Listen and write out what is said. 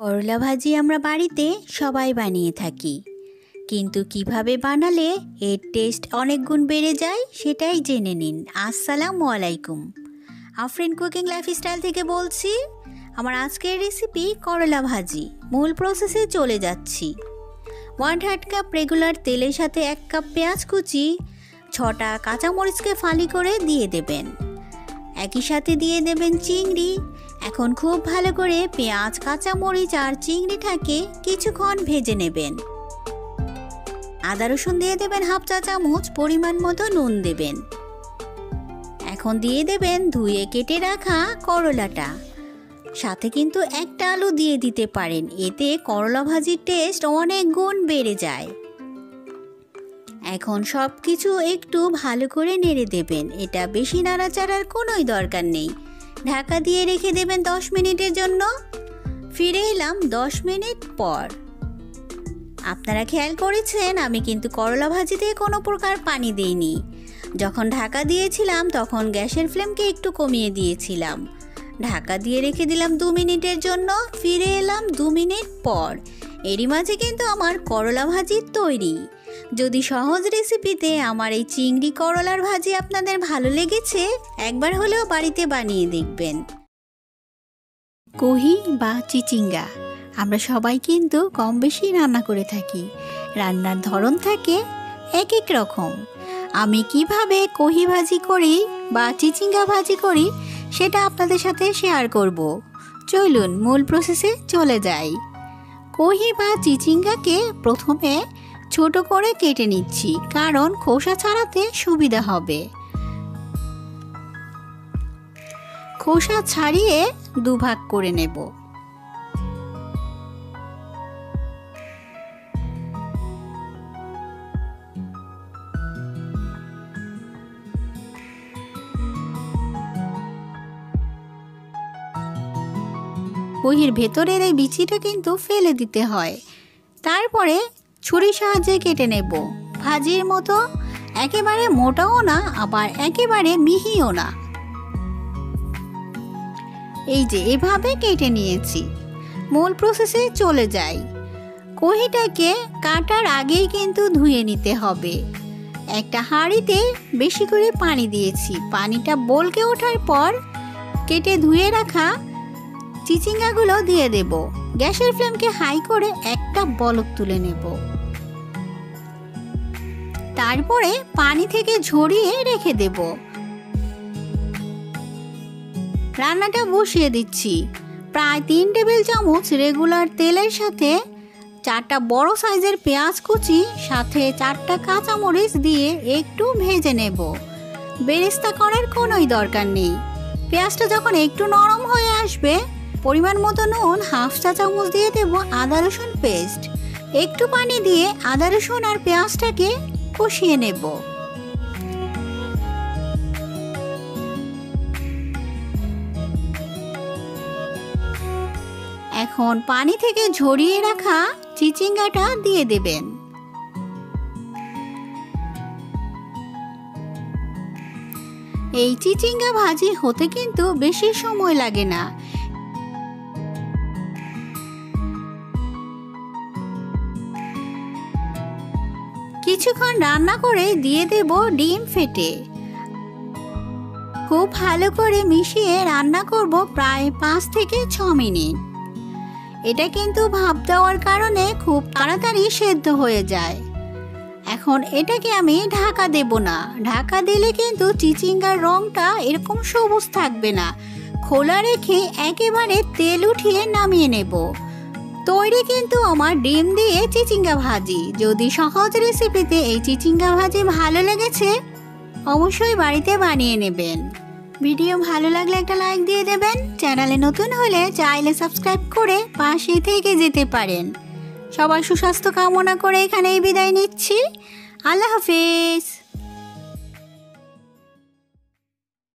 করলা ভাজি আমরা বাড়িতে সবাই বানিয়ে থাকি, কিন্তু কিভাবে বানালে এর টেস্ট অনেক গুণ বেড়ে যায় সেটাই জেনে নিন। আসসালামু আলাইকুম, আফরিন কুকিং লাইফস্টাইল থেকে বলছি। আমার আজকের রেসিপি করলা ভাজি। মূল প্রসেসে চলে যাচ্ছি। 1/2 কাপ রেগুলার তেলের সাথে 1 কাপ পেঁয়াজ কুচি, 6টা কাঁচামরিচকে ফালি করে দিয়ে দেবেন। একই সাথে দিয়ে দেবেন চিংড়ি। এখন খুব ভালো করে পেঁয়াজ, কাঁচামরিচ আর চিংড়িটাকে কিছুক্ষণ ভেজে নেবেন। আদা রসুন দিয়ে দেবেন 1/2 চা চামচ, পরিমাণ মতো নুন দেবেন। এখন দিয়ে দেবেন ধুয়ে কেটে রাখা করলাটা। সাথে কিন্তু একটা আলু দিয়ে দিতে পারেন, এতে করলা ভাজির টেস্ট অনেক গুণ বেড়ে যায়। এখন সব কিছু একটু ভালো করে নেড়ে দেবেন। এটা বেশি নাড়াচাড়ার কোনোই দরকার নেই। ঢাকা দিয়ে রেখে দেবেন 10 মিনিটের জন্য। ফিরে এলাম 10 মিনিট পর। আপনারা খেয়াল করেছেন আমি কিন্তু করলা ভাজিতে কোনো প্রকার পানি দিইনি। যখন ঢাকা দিয়েছিলাম তখন গ্যাসের ফ্লেমকে একটু কমিয়ে দিয়েছিলাম। ঢাকা দিয়ে রেখে দিলাম 2 মিনিটের জন্য। ফিরে এলাম 2 মিনিট পর। এরই মাঝে কিন্তু আমার করলা ভাজি তৈরি। যদি সহজ রেসিপিতে আমার এই চিংড়ি করলার ভাজি আপনাদের ভালো লেগেছে, একবার হলেও বাড়িতে বানিয়ে দেখবেন। কহি বা চিচিঙ্গা আমরা সবাই কিন্তু কম বেশি রান্না করে থাকি। রান্নার ধরন থাকে এক এক রকম। আমি কিভাবে কহি ভাজি করি বা চিচিঙ্গা ভাজি করি সেটা আপনাদের সাথে শেয়ার করব। চলুন মূল প্রসেসে চলে যাই। কহি বা চিচিঙ্গাকে প্রথমে ছোট করে কেটে নিচ্ছি, কারণ খোসা ছাড়াতে সুবিধা হবে। খোসা ছাড়িয়ে দুভাগ করে নেব। কহির ভেতরের এই বিচিটা কিন্তু ফেলে দিতে হয়। তারপরে ছুরির সাহায্যে কেটে নেব। ভাজির মতো একেবারে মোটাও না, আবার একেবারে মিহিও না। এই যে এভাবে কেটে নিয়েছি। মূল প্রসেসে চলে যাই। কহিটাকে কাটার আগেই কিন্তু ধুয়ে নিতে হবে। একটা হাঁড়িতে বেশি করে পানি দিয়েছি। পানিটা বলকে ওঠার পর কেটে ধুয়ে রাখা চিচিঙ্গাগুলো দিয়ে দেব। গ্যাসের ফ্লেমকে হাই করে একটা বলক তুলে নেব। তারপরে পানি থেকে ঝরিয়ে রেখে দেব। রান্নাটা বসিয়ে দিচ্ছি। প্রায় 3 টেবিল চামচ রেগুলার তেলের সাথে 4টা বড় সাইজের পেঁয়াজ কুচি, সাথে 4টা কাঁচামরিচ দিয়ে একটু ভেজে নেব। বেরেস্তা করার কোনোই দরকার নেই। পেঁয়াজটা যখন একটু নরম হয়ে আসবে, পরিমাণ মতো নুন 1/2 চা চামচ দিয়ে দেব। আদা রসুন পেস্ট, একটু পানি দিয়ে আদা রসুন আর পেঁয়াজটাকে কষিয়ে নেব। এখন পানি থেকে ঝরিয়ে রাখা চিচিঙ্গাটা দিয়ে দেবেন। এই চিচিঙ্গা ভাজি হতে কিন্তু বেশি সময় লাগে না। কিছুক্ষণ রান্না করে দিয়ে দেব ডিম ফেটে। খুব ভালো করে মিশিয়ে রান্না করব প্রায় 5 থেকে 6 মিনিট। এটা কিন্তু ভাপ দেওয়ার কারণে খুব তাড়াতাড়ি সেদ্ধ হয়ে যায়। এখন এটাকে আমি ঢাকা দেব না। ঢাকা দিলে কিন্তু চিচিঙ্গার রংটা এরকম সবুজ থাকবে না। খোলা রেখে একেবারে তেল উঠিয়ে নামিয়ে নেব। তৈরি কিন্তু আমার ডিম দিয়ে চিচিঙ্গা ভাজি। যদি সহজ রেসিপিতে এই চিচিঙ্গা ভাজি ভালো লেগেছে, অবশ্যই বাড়িতে বানিয়ে নেবেন। ভিডিও ভালো লাগলে একটা লাইক দিয়ে দেবেন। চ্যানেলে নতুন হলে চাইলে সাবস্ক্রাইব করে পাশে থেকে যেতে পারেন। সবার সুস্বাস্থ্য কামনা করে এখানেই বিদায় নিচ্ছি। আল্লাহ হাফেজ।